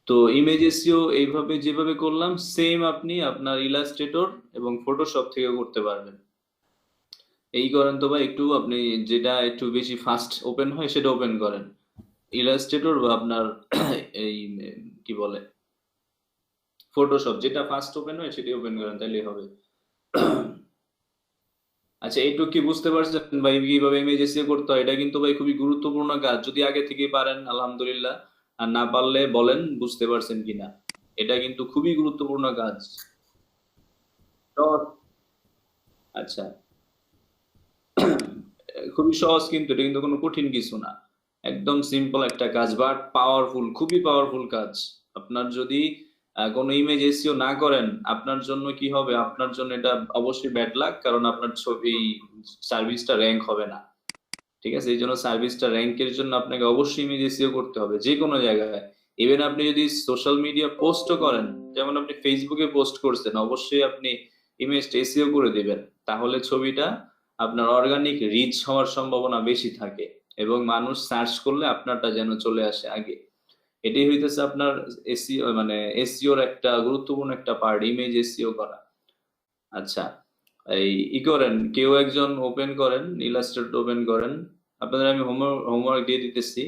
তো ইমেজ এসইও এইভাবে যেভাবে করলাম সেম আপনি আপনার ইলাস্ট্রেটর এবং ফটোশপ থেকে করতে পারবেন। এই করেন তো ভাই, একটু আপনি যেটা একটু বেশি ফাস্ট ওপেন হয় সেটা ওপেন করেন, ইলাস্ট্রেটর বা আপনার এই কি বলে ফটোশপ, যেটা ফাস্ট ওপেন হয় সেটা ওপেন করেন, তাহলেই হবে। আচ্ছা, এইটুকু কি বুঝতে পারছেন ভাই কিভাবে ইমেজ এসইও করতে হয়? এটা কিন্তু ভাই খুবই গুরুত্বপূর্ণ কাজ, যদি আগে থেকে পারেন আলহামদুলিল্লাহ, আর না পারলে বলেন বুঝতে পারছেন কিনা। এটা কিন্তু খুবই গুরুত্বপূর্ণ কাজ। আচ্ছা, খুবই সহজ, কিন্তু এটা কিন্তু কোনো কঠিন কিছু না, একদম সিম্পল একটা কাজ, বাট পাওয়ারফুল, খুবই পাওয়ারফুল কাজ। আপনার যদি কোনো ইমেজ এসইও না করেন, আপনার জন্য কি হবে, আপনার জন্য এটা অবশ্যই ব্যাড লাক, কারণ আপনার ছবি সার্ভিসটা র্যাঙ্ক হবে না, ঠিক আছে? এই জন্য সার্ভিসটা র্যাঙ্কের জন্য আপনাকে অবশ্যই ইমেজ এসইও করতে হবে যে কোনো জায়গায়। ইভেন আপনি যদি সোশ্যাল মিডিয়া পোস্টও করেন, যেমন আপনি ফেসবুকে পোস্ট করছেন, অবশ্যই আপনি ইমেজটা এসইও করে দিবেন, তাহলে ছবিটা আপনার অর্গানিক রিচ হওয়ার সম্ভাবনা বেশি থাকে এবং মানুষ সার্চ করলে আপনারটা যেন চলে আসে আগে। এটাই হইতেছে আপনার এসইও, মানে এসইওর একটা গুরুত্বপূর্ণ একটা পার্ট, ইমেজ এসইও করা। আচ্ছা, এই করেন, কেউ একজন ওপেন করেন, ইলাস্ট্রেটর ওপেন করেন। আপনাদের আমি হোমওয়ার্ক দিয়ে দিতেছি।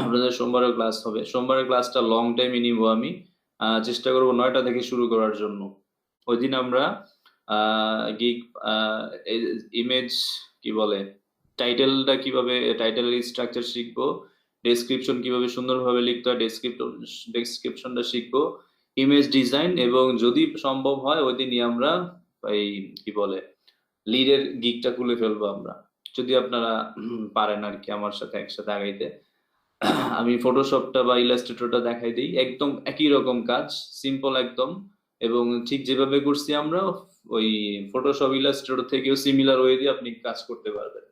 আপনাদের সোমবারের ক্লাস হবে। সোমবারের ক্লাসটা লং টাইমে নিব আমি। চেষ্টা করবো 9টা থেকে শুরু করার জন্য। ওই দিন আমরা গিগ ইমেজ কি বলে টাইটেলটা কিভাবে, টাইটেল স্ট্রাকচার শিখবো, ডেসক্রিপশন কিভাবে সুন্দরভাবে লিখতে হয়, ডেসক্রিপশনটা শিখবো, ইমেজ ডিজাইন, এবং যদি সম্ভব হয় ওই দিনই আমরা এই কি বলে লিডের গিগটা খুলে ফেলবো আমরা, যদি আপনারা পারেন আর কি আমার সাথে একসাথে আগাইতে। আমি ফটোশপটা বা ইলাস্ট্রেটরটা দেখাই দিই, একদম একই রকম কাজ, সিম্পল একদম, এবং ঠিক যেভাবে করছি আমরা ওই ফটোশপ ইলাস্ট্রেটর থেকেও সিমিলার ওয়ে দিয়ে আপনি কাজ করতে পারবেন।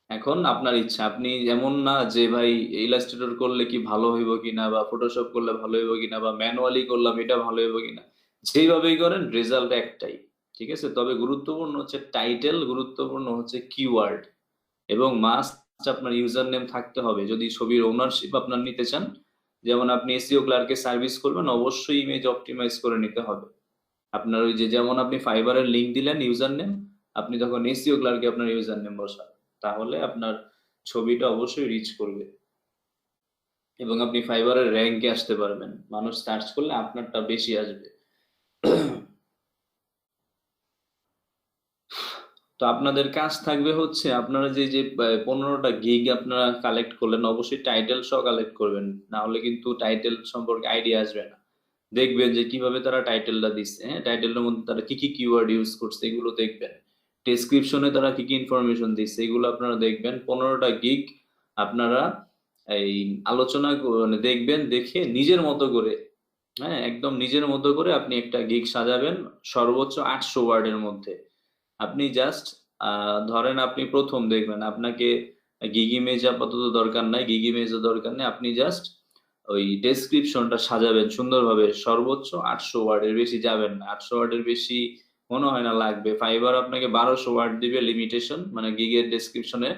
এখন আপনার ইচ্ছা, আপনি এমন না যে ভাই ইলাস্ট্রেটর করলে কি ভালো হইব কিনা, বা ফটোশপ করলে ভালো হইব কিনা, বা ম্যানুয়ালি করলাম এটা ভালো হইব কিনা, যেভাবেই করেন রেজাল্ট একটাই, ঠিক আছে? তবে গুরুত্বপূর্ণ হচ্ছে টাইটেল, গুরুত্বপূর্ণ হচ্ছে কিওয়ার্ড, এবং মাস্ট আপনার ইউজার নেম থাকতে হবে যদি ছবির ওনারশিপ আপনার নিতে চান। যেমন আপনি এসইও ক্লার্কে সার্ভিস করবেন, অবশ্যই ইমেজ অপটিমাইজ করে নিতে হবে আপনার। ওই যে যেমন আপনি ফাইবারের লিংক দিলেন ইউজার নেম, আপনি তখন এসইও ক্লার্কে আপনার ইউজার নেম বসান, তাহলে আপনার ছবিটা অবশ্যই রিচ করবে, এবং আপনি ফাইবারের র্যাঙ্কে আসতে পারবেন, মানুষ সার্চ করলে আপনারটা বেশি আসবে। তো আপনাদের কাজ থাকবে হচ্ছে, আপনারা যে যে 15টা গিগ আপনারা কালেক্ট করলেন, অবশ্যই টাইটেল সহ কালেক্ট করবেন, না হলে কিন্তু টাইটেল সম্পর্কে আইডিয়া আসবে না। দেখবেন যে কিভাবে তারা টাইটেলটা দিচ্ছে, হ্যাঁ, টাইটেলের মধ্যে তারা কি কি কিওয়ার্ড ইউজ করছে এগুলো দেখবেন, ডেসক্রিপশনে তারা কি কি ইনফরমেশন দিচ্ছে এগুলো আপনারা দেখবেন। 15টা গিগ আপনারা এই আলোচনা মানে দেখবেন, দেখে নিজের মতো করে, হ্যাঁ, একদম নিজের মতো করে আপনি একটা গিগ সাজাবেন সর্বোচ্চ 800 ওয়ার্ডের মধ্যে। আপনি জাস্ট ধরেন আপনি প্রথম দেখবেন, আপনাকে গিগ ইমেজ আপাতত দরকার নাই, গিগ ইমেজও দরকার নেই, আপনি জাস্ট ওই ডেসক্রিপশনটা সাজাবেন সুন্দরভাবে, সর্বোচ্চ 800 ওয়ার্ডের বেশি যাবেন না, 800 ওয়ার্ডের বেশি মনে হয় না লাগবে। ফাইবার আপনাকে 1200 ওয়ার্ড দিবে লিমিটেশন, মানে গিগের ডেসক্রিপশনে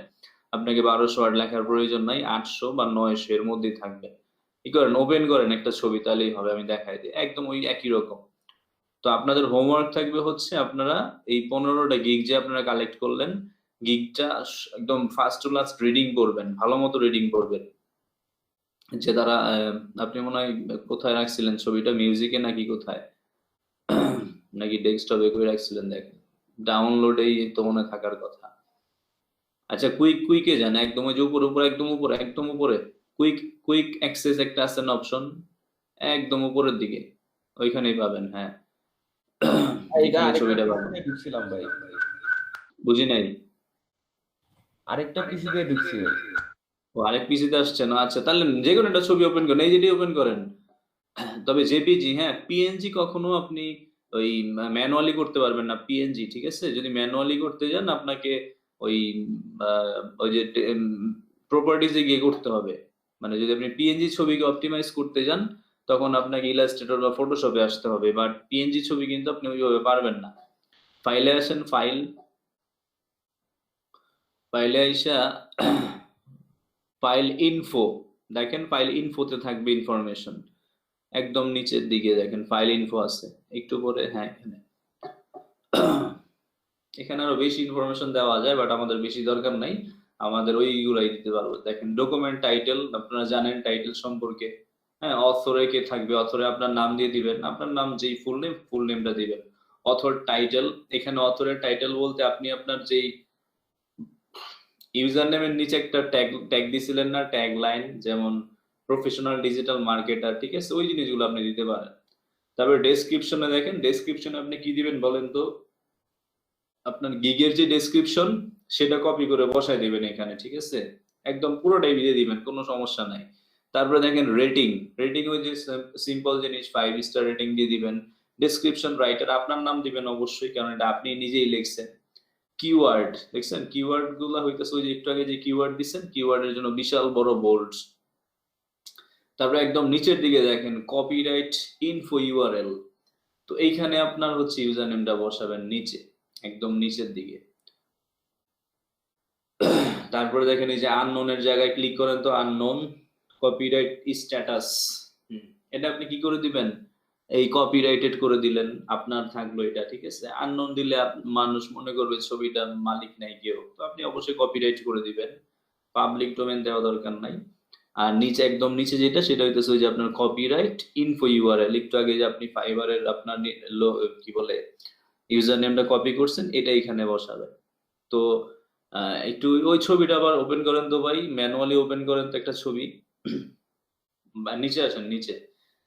আপনাকে 1200 ওয়ার্ড লেখার প্রয়োজন নাই, 800 বা 900 এর মধ্যেই থাকবে। কি করেন, ওপেন করেন একটা ছবি, তাহলেই হবে, আমি দেখাই দিই, একদম ওই একই রকম। তো আপনাদের হোমওয়ার্ক থাকবে হচ্ছে, আপনারা এই 15টা গিগ যে আপনারা কালেক্ট করলেন, গিগটা একদম ফার্স্ট টু লাস্ট রিডিং করবেন, ভালো মতো রিডিং করবেন, যে তারা আপনি মনে হয় কোথায় রাখছিলেন ছবিটা, মিউজিকে নাকি কোথায়, নাকি ডেস্কটপে করে রাখছিলেন, দেখেন ডাউনলোডেই তো মনে থাকার কথা। আচ্ছা, কুইকে যান, একদম ওই যে উপরে উপরে, একদম উপরে, একদম উপরে কুইক কুইক অ্যাক্সেস একটা আছে না অপশন, একদম উপরের দিকে, ওইখানেই পাবেন, হ্যাঁ। এটা এখানে আরেকটা ছবিটা পাবেন। পিসিতে ঢুকছিলাম ভাই, বুঝি নাই। আরেকটা পিসিতে ঢুকছি ভাই। ও, আরেক পিসিতে আসছে না, আচ্ছা তাহলে যে কোনো একটা ছবি ওপেন করেন, এই যেটি ওপেন করেন। তবে জেপিজি, হ্যাঁ, পিএনজি কখনো আপনি ওই ম্যানুয়ালি করতে পারবেন না, পিএনজি, ঠিক আছে? যদি ম্যানুয়ালি করতে যান আপনাকে ওই ওই যে প্রপার্টিজে গিয়ে করতে হবে, মানে যদি আপনি পিএনজি ছবিকে অপটিমাইজ করতে যান তখন আপনাকে ইলাস্ট্রেটর বা ফটোশপে আসতে হবে, বাট পিএনজি ছবি কিন্তু আপনি ওইভাবে পারবেন না। ফাইলে আসেন, ফাইলে আইসা ফাইল ইনফো, দেখেন ফাইল ইনফোতে থাকবে ইনফরমেশন, একদম নিচের দিকে দেখেন ফাইল ইনফো আছে, একটু পরে, হ্যাঁ, এখানে এখানে আরো বেশি ইনফরমেশন দেওয়া যায়, বাট আমাদের বেশি দরকার নাই, আমাদের ওইগুলাই দিতে পারবো। দেখেন ডকুমেন্ট টাইটেল, আপনারা জানেন টাইটেল সম্পর্কে, হ্যাঁ, অথরে কে থাকবে, অথরে আপনার নাম দিয়ে দিবেন, আপনার নাম যেই ফুল নেমটা দিবেন। অথর টাইটেল, এখানে অথরের টাইটেল বলতে আপনি আপনার যেই ইউজার নেমের নিচে একটা ট্যাগ দিছিলেন না, ট্যাগ লাইন, যেমন প্রফেশনাল ডিজিটাল মার্কেটার, ঠিক আছে, ওই জিনিসগুলো আপনি দিতে পারেন। তারপরে ডেসক্রিপশনে দেখেন, ডেসক্রিপশনে আপনি কি দিবেন বলেন তো, আপনার গিগের যে ডেসক্রিপশন সেটা কপি করে বসায় দিবেন এখানে, ঠিক আছে, একদম পুরোটাই দিয়ে দিবেন, কোনো সমস্যা নাই। তারপরে দেখেন রেটিং, রেটিং ওই যে সিম্পল জিনিস, 5 স্টার রেটিং দিয়ে দিবেন। ডেসক্রিপশন রাইটার আপনার নাম দিবেন অবশ্যই, কারণ এটা আপনি নিজেই লিখছেন। কিওয়ার্ড দেখছেন, কিওয়ার্ড গুলা হইতেছে ওই যে একটু আগে যে কিওয়ার্ড দিচ্ছেন, কিওয়ার্ডের জন্য বিশাল বড় বোল্ড। তারপরে একদম নিচের দিকে দেখেন কপিরাইট ইনফো ইউআরএল, তো এইখানে আপনার হচ্ছে ইউজার নেমটা বসাবেন নিচে, একদম নিচের দিকে। তারপরে দেখেন এই যে আননোনের জায়গায় ক্লিক করেন, তো আননোন কপিরাইট স্ট্যাটাস, এটা আপনি কি করে দিবেন, এই কপিরাইটেড করে দিলেন, আপনার থাকলো এটা, ঠিক আছে? আননোন দিলে মানুষ মনে করবে ছবিটার মালিক নাই কেউ, তো আপনি অবশ্যই কপিরাইট করে দিবেন। পাবলিক ডোমেন দেওয়া দরকার নাই। আর নিচে একদম নিচে যেটা, সেটা হইতেছে ওই যে আপনার কপিরাইট ইনফো ইউআরএল। একটু আগে যে আপনি ফাইবারের আপনার কি বলে ইউজার নেমটা কপি করছেন, এটা এখানে বসাবেন। তো একটু ওই ছবিটা আবার ওপেন করেন তো ভাই, ম্যানুয়ালি ওপেন করেন তো একটা ছবি। নিচে আসেন, নিচে,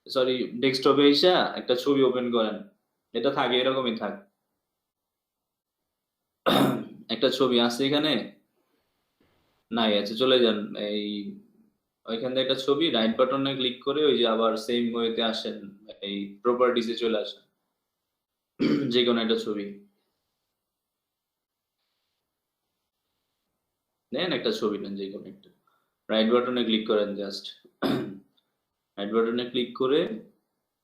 সরি, ডেস্কটপে এসে একটা ছবি ওপেন করেন। এটা থাকে, এরকমই থাক। একটা ছবি আছে এখানে নাই, আচ্ছা চলে যান এই ওইখান থেকে একটা ছবি, রাইট বাটনে ক্লিক করে ওই যে আবার সেম ওয়েতে আসেন, এই প্রপার্টিসে চলে আসেন। যে কোনো একটা ছবি নেন, একটা ছবি নেন যে কোনো একটা, রাইট বাটনে ক্লিক করেন জাস্ট। রাইট বাটনে ক্লিক করে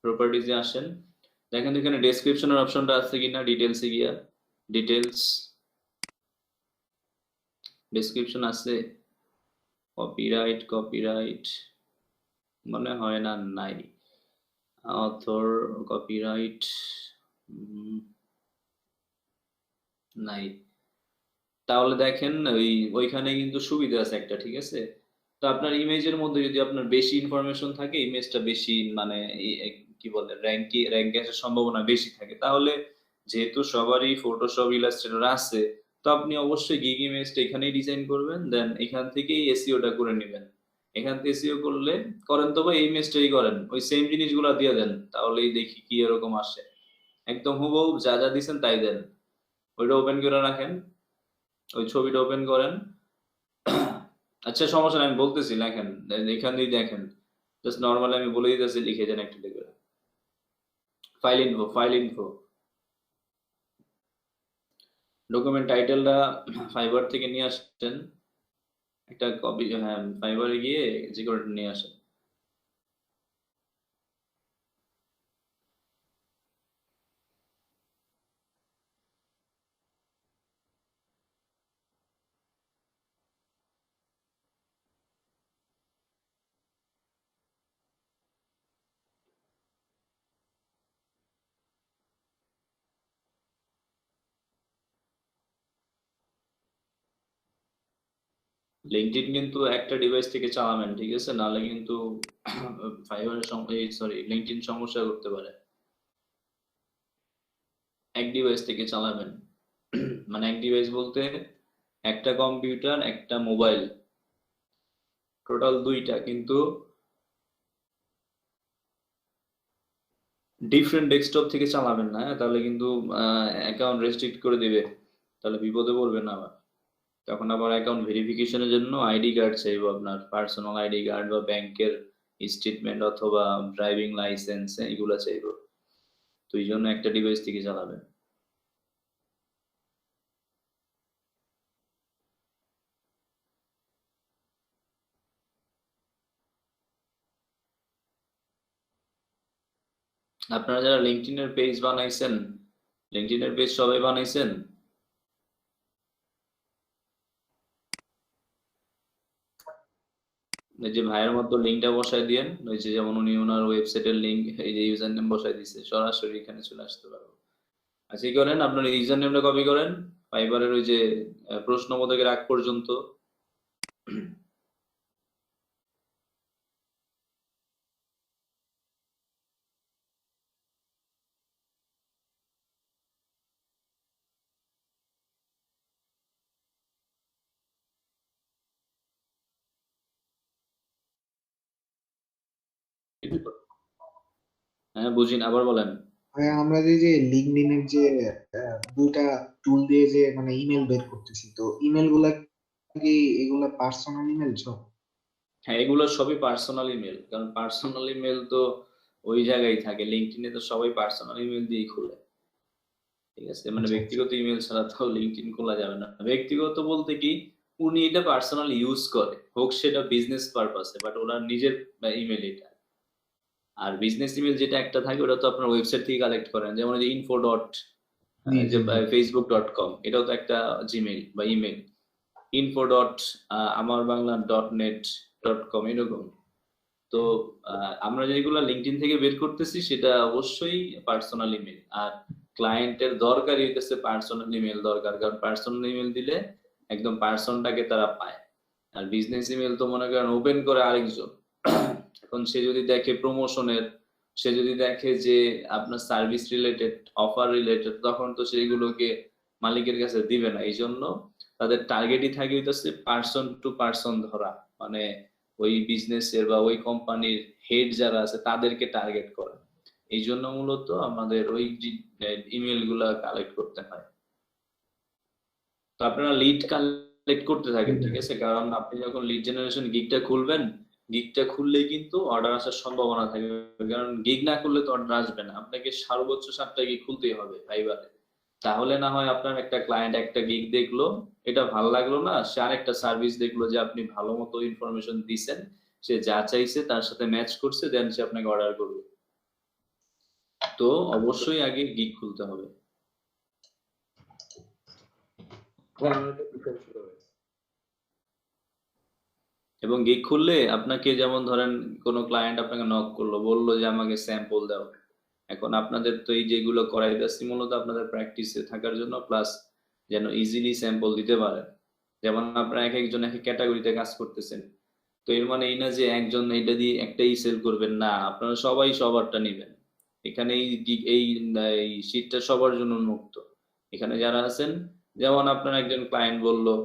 প্রপার্টিসে আসেন, দেখেন এখানে ডেসক্রিপশনের অপশনটা আছে কিনা, ডিটেলসে গিয়া ডিটেলস, ডেসক্রিপশন আছে, কপিরাইট মনে হয় না, নাই। অথর, কপিরাইট নাই। তাহলে দেখেন ওইখানে কিন্তু সুবিধা আছে একটা, ঠিক আছে? তো আপনার ইমেজের মধ্যে যদি আপনার বেশি ইনফরমেশন থাকে, ইমেজটা বেশি মানে কি বলে র্যাঙ্কে আসার সম্ভাবনা বেশি থাকে, তাহলে যেহেতু সবারই ফটোশপ ইলাস্ট্রেটর আছে, তো আপনি অবশ্যই গিগ ইমেজটা এখানেই ডিজাইন করবেন, দেন এখান থেকেই এসইওটা করে নেবেন। এখান থেকে এসইও করলে করেন তো ভাই, এই ইমেজটাই করেন, ওই সেম জিনিসগুলো দিয়ে দেন, তাহলেই দেখি কি এরকম আসে। একদম হুবহু যা যা দিছেন তাই দেন, ওইটা ওপেন করে রাখেন, ওই ছবিটা ওপেন করেন। আচ্ছা সমস্যা নাই, আমি বলতেছি, লেখেন এখান দিয়ে দেখেন, জাস্ট নর্মালি আমি বলে দিতেছি, লিখে দেন একটা লিখে, ফাইল ইনফো ডকুমেন্ট টাইটেলটা ফাইবার থেকে নিয়ে আসছেন, একটা কপি, হ্যাঁ ফাইবারে গিয়ে যে করে নিয়ে আসেন। লিঙ্কডইন কিন্তু একটা ডিভাইস থেকে চালাবেন, ঠিক আছে? নাহলে কিন্তু ফাইবারের সরি লিঙ্কডইন সমস্যা করতে পারে। এক ডিভাইস থেকে চালাবেন। মানে এক ডিভাইস বলতে একটা কম্পিউটার, একটা মোবাইল, টোটাল দুইটা, কিন্তু ডিফারেন্ট ডেস্কটপ থেকে চালাবেন না, হ্যাঁ? তাহলে কিন্তু অ্যাকাউন্ট রেস্ট্রিক্ট করে দিবে, তাহলে বিপদে পড়বেন আবার। তখন আবার অ্যাকাউন্ট ভেরিফিকেশনের জন্য আইডি কার্ড চাইবো, আপনার পার্সোনাল আইডি কার্ড বা ব্যাংকের স্টেটমেন্ট অথবা ড্রাইভিং লাইসেন্স, এগুলো চাইবো। তো এই জন্য একটা ডিভাইস থেকে চালাবেন। আপনারা যারা লিঙ্কডইনের পেজ বানাইছেন, লিঙ্কডইনের পেজ সবাই বানাইছেন? এই যে ভাইয়ের মতো লিঙ্কটা বসাই দিয়েন, ওই যে যেমন উনি ওনার ওয়েবসাইটের লিঙ্ক, এই যে ইউজার নেম বসাই দিছে, সরাসরি এখানে চলে আসতে পারবো। আচ্ছা কি করেন, আপনার ইউজার নেমটা কপি করেন ফাইবারের ওই যে প্রশ্নবোধকের আগ পর্যন্ত। হ্যাঁ বুঝিন, আবার বলেন। হ্যাঁ, আমরা যে লিঙ্কডইনের যে দুইটা টুল দিয়ে যে মানে ইমেল বের করতেছি, তো ইমেল গুলা কি এগুলা পার্সোনাল ইমেল সব? হ্যাঁ এগুলো সবই পার্সোনাল ইমেল, কারণ পার্সোনাল ইমেল তো ওই জায়গায় থাকে, লিঙ্কডইনে তো সবাই পার্সোনাল ইমেল দিয়েই খুলে, ঠিক আছে? মানে আচ্ছা, আচ্ছা। ব্যক্তিগত ইমেল ছাড়া তো লিঙ্কডইন খোলা যাবে না। ব্যক্তিগত বলতে কি, উনি এটা পার্সোনাল ইউজ করে, হোক সেটা বিজনেস পারপাসে, বাট ওনার নিজের ইমেল এটা। আর বিজনেস ইমেল যেটা একটা থাকে, ওটা তো আপনার ওয়েবসাইট থেকে কালেক্ট করেন, যেমন এই যে ইনফো ডট, জি, যে জি, জি। facebook.com, এটাও তো একটা জিমেইল বা ইমেল। ইনফো ডট আমার Bangla dot net dot com, এরকম। তো আমরা যেগুলো লিঙ্কডইন থেকে বের করতেছি সেটা অবশ্যই পার্সোনাল ইমেল, আর ক্লায়েন্টের দরকারই হইতেছে পার্সোনাল ইমেল দরকার, কারণ পার্সোনাল ইমেল দিলে একদম পার্সনটাকে তারা পায়। আর বিজনেস ইমেল তো মনে করেন ওপেন করে আরেকজন, এখন সে যদি দেখে প্রমোশনের, সে যদি দেখে যে আপনার সার্ভিস রিলেটেড, অফার রিলেটেড, তখন তো সেগুলোকে মালিকের কাছে দিবে না। এই জন্য তাদের টার্গেটই থাকে হইতেছে পার্সন টু পার্সন ধরা, মানে ওই বিজনেসের বা ওই কোম্পানির হেড যারা আছে তাদেরকে টার্গেট করা। এই জন্য মূলত আমাদের ওই ইমেল গুলা কালেক্ট করতে হয়। তো আপনারা লিড কালেক্ট করতে থাকেন, ঠিক আছে, কারণ আপনি যখন লিড জেনারেশন গিগটা খুলবেন, গিগটা খুললেই কিন্তু অর্ডার আসার সম্ভাবনা থাকবে, কারণ গিগ না করলে তো অর্ডার আসবে না। আপনাকে সর্বোচ্চ 7টা গিগ খুলতেই হবে ফাইবারে, তাহলে না হয় আপনার একটা ক্লায়েন্ট একটা গিগ দেখলো, এটা ভালো লাগলো না, সে আরেকটা সার্ভিস দেখলো যে আপনি ভালো মতো ইনফরমেশন দিছেন, সে যা চাইছে তার সাথে ম্যাচ করছে, দেন সে আপনাকে অর্ডার করবে। তো অবশ্যই আগে গিগ খুলতে হবে। এবং গিগ খুললে আপনাকে, যেমন ধরেন কোনো ক্লায়েন্ট আপনাকে নক করলো, বললো যে আমাকে স্যাম্পল দাও, এখন আপনাদের তো এই যেগুলো করাইতেছি মূলত আপনাদের প্র্যাকটিসে থাকার জন্য, প্লাস যেন ইজিলি স্যাম্পল দিতে পারেন। যেমন আপনারা এক একজন এক এক ক্যাটাগরিতে কাজ করতেছেন, তো এর মানে এই না যে একজন এইটা দিয়ে একটাই সেল করবেন, না, আপনারা সবাই সবারটা নেবেন। এখানে এই শীটটা সবার জন্য উন্মুক্ত। এখানে যারা আছেন, যেমন আপনার একজন ক্লায়েন্ট বললো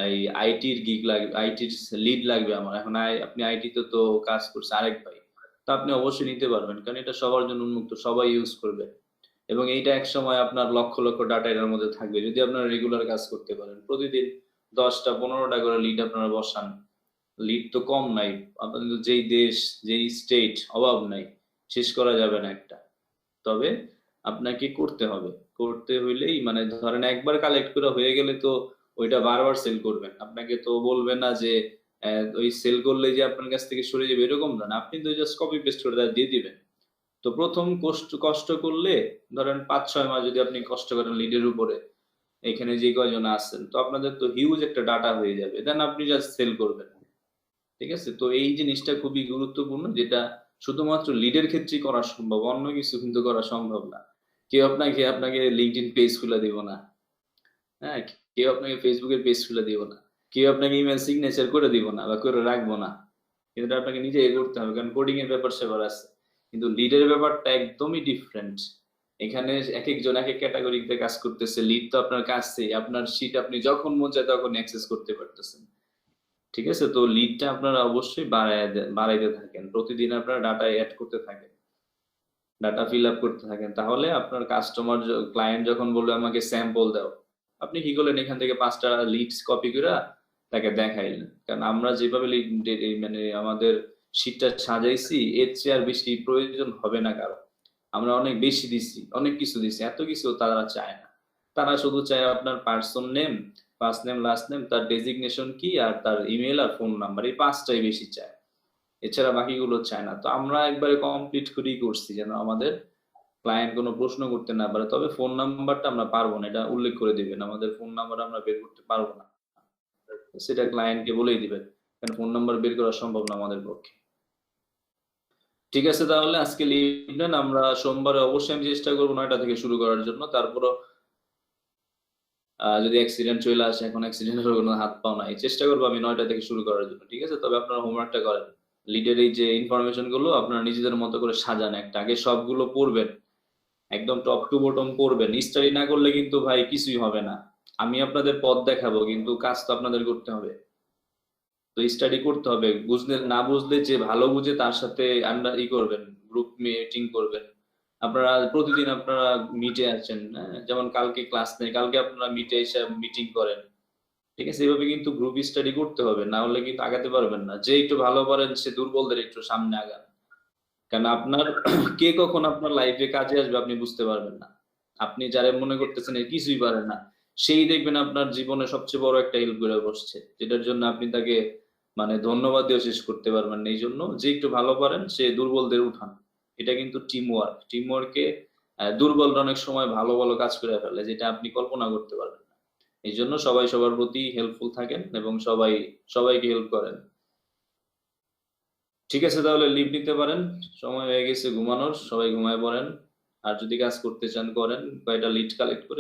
এই আইটির গিগ লাগবে, আইটির লিড লাগবে আমার, এখন আপনি আইটিতে তো কাজ করছে আরেক ভাই, তো আপনি অবশ্যই নিতে পারবেন, কারণ এটা সবার জন্য উন্মুক্ত, সবাই ইউজ করবে। এবং এইটা এক সময় আপনার লক্ষ লক্ষ ডাটা এর মধ্যে থাকবে, যদি আপনারা রেগুলার কাজ করতে পারেন, প্রতিদিন 10টা 15টা করে লিড আপনারা বসান। লিড তো কম নাই, আপনাদের যেই দেশ, যেই স্টেট, অভাব নাই, শেষ করা যাবে না একটা। তবে আপনাকে করতে হবে, করতে হইলেই মানে ধরেন একবার কালেক্ট করা হয়ে গেলে তো ওইটা বারবার সেল করবেন, আপনাকে তো বলবে না যে ওই সেল করলে যে আপনার কাছ থেকে সরে যাবে, এরকম না, আপনি তো জাস্ট কপি পেস্ট করে দিয়ে দিবেন। তো প্রথম কষ্ট করলে ধরেন 5-6 মাস যদি আপনি কষ্ট করেন লিডের উপরে, এখানে যে কয়জন আছেন, তো আপনাদের তো হিউজ একটা ডাটা হয়ে যাবে, দেন আপনি জাস্ট সেল করবেন, ঠিক আছে। তো এই জিনিসটা খুবই গুরুত্বপূর্ণ, যেটা শুধুমাত্র লিডের ক্ষেত্রেই করা সম্ভব, অন্য কিছু কিন্তু করা সম্ভব না। কেউ আপনাকে লিঙ্কডইন পেজ খুলে দিব না, হ্যাঁ, কেউ আপনাকে ফেসবুকের পেজ খুলে দিব না, কেউ আপনাকে ইমেল সিগনেচার করে দিব না বা করে রাখবো না, কিন্তু আপনাকে নিজে করতে হবে, কারণ কোডিং এর ব্যাপার সেবার আছে। কিন্তু লিডের ব্যাপারটা একদমই ডিফারেন্ট। এখানে এক একজন এক এক ক্যাটাগরিতে কাজ করতেছে, লিড তো আপনার কাছে, আপনার শীট আপনি যখন মন চায় তখন অ্যাক্সেস করতে পারতেছেন, ঠিক আছে। তো লিডটা আপনারা অবশ্যই বাড়াইতে থাকেন, প্রতিদিন আপনারা ডাটা অ্যাড করতে থাকেন, ডাটা ফিল আপ করতে থাকেন, তাহলে আপনার কাস্টমার ক্লায়েন্ট যখন বলবে আমাকে স্যাম্পল দাও, আপনি কি করলেন, এখান থেকে 5টা লিডস কপি করে তাকে দেখাইলেন। কারণ আমরা যেভাবে মানে আমাদের শীটটা সাজাইছি, এর চেয়ে আর বেশি প্রয়োজন হবে না কারো, আমরা অনেক বেশি দিছি, অনেক কিছু দিছি, এত কিছু তারা চায় না। তারা শুধু চায় আপনার person name, first name, last name, তার ডেজিগনেশন কি, আর তার ইমেল আর ফোন নাম্বার, এই 5টাই বেশি চায়, এছাড়া বাকিগুলো চায় না। তো আমরা একবারে কমপ্লিট করেই করছি যেন আমাদের ক্লায়েন্ট কোনো প্রশ্ন করতে না পারে। তবে ফোন নাম্বারটা আমরা পারবো না, এটা উল্লেখ করে দিবেন, আমাদের ফোন নাম্বার আমরা বের করতে পারবো না, সেটা ক্লায়েন্টকে বলেই দিবেন, কারণ ফোন নাম্বার বের করা সম্ভব না আমাদের পক্ষে। ঠিক আছে, তাহলে আজকে লিভ নেন, আমরা সোমবারে অবশ্যই আমি চেষ্টা করবো 9টা থেকে শুরু করার জন্য। তারপরও যদি অ্যাক্সিডেন্ট চলে আসে, এখন অ্যাক্সিডেন্টের কোনো হাত পাও নাই, চেষ্টা করবো আমি 9টা থেকে শুরু করার জন্য, ঠিক আছে। তবে আপনারা হোমওয়ার্কটা করেন, লিডের এই যে ইনফরমেশন গুলো আপনারা নিজেদের মতো করে সাজান, একটা আগে সবগুলো পড়বেন, একদম টপ টু বটম পড়বেন, স্টাডি না করলে কিন্তু ভাই কিছুই হবে না। আমি আপনাদের পথ দেখাবো, কিন্তু কাজ তো আপনাদের করতে হবে। তো স্টাডি করতে হবে, বুঝলে না বুঝলে যে ভালো বুঝে তার সাথে আন্ডার করবেন, গ্রুপ মিটিং করবেন। আপনারা প্রতিদিন আপনারা মিটে আছেন, যেমন কালকে ক্লাস নেই, কালকে আপনারা মিটে এসে মিটিং করেন, ঠিক আছে। এইভাবে কিন্তু গ্রুপ স্টাডি করতে হবে, না হলে কিন্তু আগাতে পারবেন না। যে একটু ভালো পারেন সে দুর্বলদের একটু সামনে আগান, কারণ আপনার কে কখন আপনার লাইফে কাজে আসবে আপনি বুঝতে পারবেন না। আপনি যারা মনে করতেছেন কিছুই পারেন না, সেই দেখবেন আপনার জীবনে সবচেয়ে বড় একটা হেল্প করে বসছে, যেটার জন্য আপনি তাকে মানে ধন্যবাদ দিয়ে শেষ করতে পারবেন না। এই জন্য যে একটু ভালো পারেন সে দুর্বলদের উঠান, এটা কিন্তু টিম ওয়ার্ক। টিম ওয়ার্কে দুর্বলরা অনেক সময় ভালো ভালো কাজ করে ফেলে, যেটা আপনি কল্পনা করতে পারবেন না। এই জন্য সবাই সবার প্রতি হেল্পফুল থাকেন এবং সবাইকে হেল্প করেন। ঠিক আছে, তাহলে লিভ নিতে পারেন। সময় হয়ে গেছে ঘুমানোর, সবাই ঘুমায় পড়েন। আর যদি কাজ করতে চান করেন, কয়টা লিড কালেক্ট করে